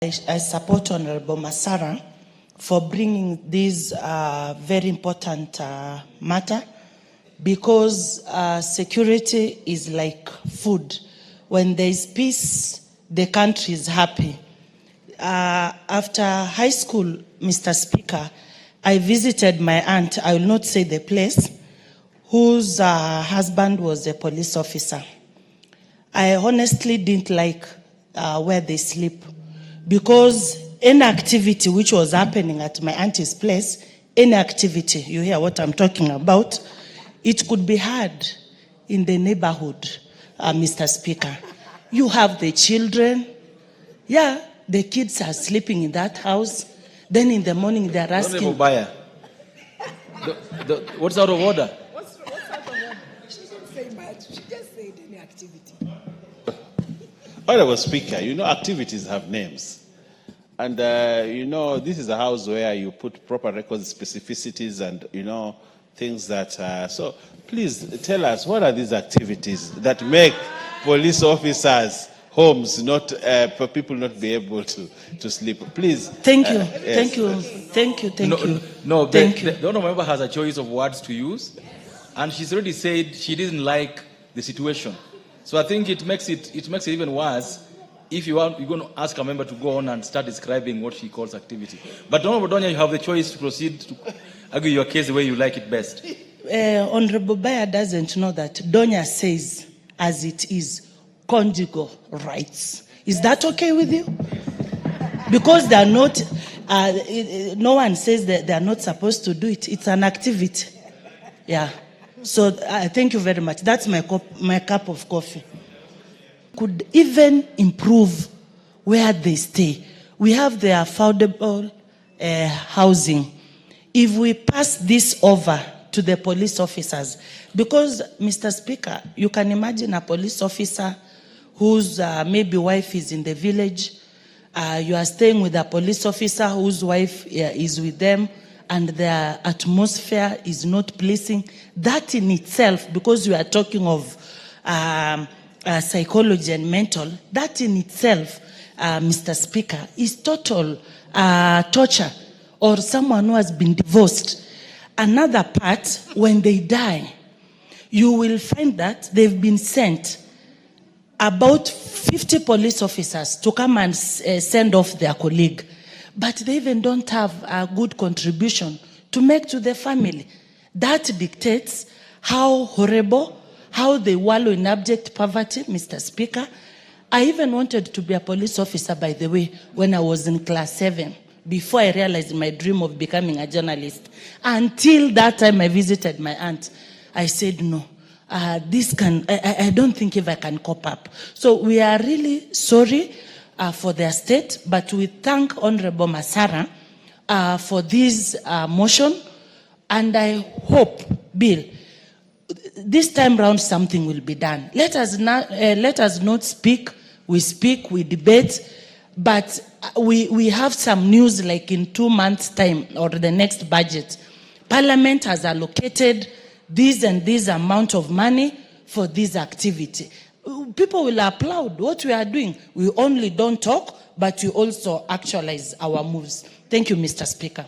I support Honorable Masara for bringing this very important matter, because security is like food. When there is peace, the country is happy. After high school, Mr. Speaker, I visited my aunt, I will not say the place, whose husband was a police officer. I honestly didn't like where they sleep, because any activity which was happening at my auntie's place, any activity, you hear what I'm talking about, it could be heard in the neighborhood, Mr. Speaker. You have the children, yeah, the kids are sleeping in that house, then in the morning they're asking... What's out of order? What's out of order? She didn't say much, she just said any activity. Honorable Speaker, you know activities have names. And, you know, this is a house where you put proper records, specificities, and, you know, things that... so, please tell us, what are these activities that make police officers' homes not... for people not be able to sleep? Please. Thank you. Yes. Thank you. Thank you. No, Thank you. the honorable member has a choice of words to use, and she's already said she didn't like the situation. So I think it makes it even worse if you're going to ask a member to go on and start describing what she calls activity. But Honorable Donya, you have the choice to proceed to argue your case the way you like it best. Honorable Baya doesn't know that Donya says, as it is, conjugal rights. Is that okay with you? Because they are not, no one says that they are not supposed to do it. It's an activity. Yeah. So thank you very much. That's my cup of coffee. Could even improve where they stay. We have the affordable housing. If we pass this over to the police officers, because, Mr. Speaker, you can imagine a police officer whose maybe wife is in the village, you are staying with a police officer whose wife is with them, and their atmosphere is not pleasing. That in itself, because we are talking of psychology and mental, that in itself, Mr. Speaker, is total torture, or someone who has been divorced. Another part, when they die, you will find that they've been sent about 50 police officers to come and send off their colleague. But they even don't have a good contribution to make to the family. That dictates how horrible, how they wallow in abject poverty, Mr. Speaker. I even wanted to be a police officer, by the way, when I was in class 7, before I realized my dream of becoming a journalist. Until that time I visited my aunt, I said, no, I don't think if I can cope up. So we are really sorry for their state, but we thank Honorable Masara for this motion, and I hope, Bill, this time round something will be done. Let us not speak, we debate, but we have some news like in 2 months' time or the next budget. Parliament has allocated this and this amount of money for this activity. People will applaud what we are doing. We only don't talk, but we also actualize our moves. Thank you, Mr. Speaker.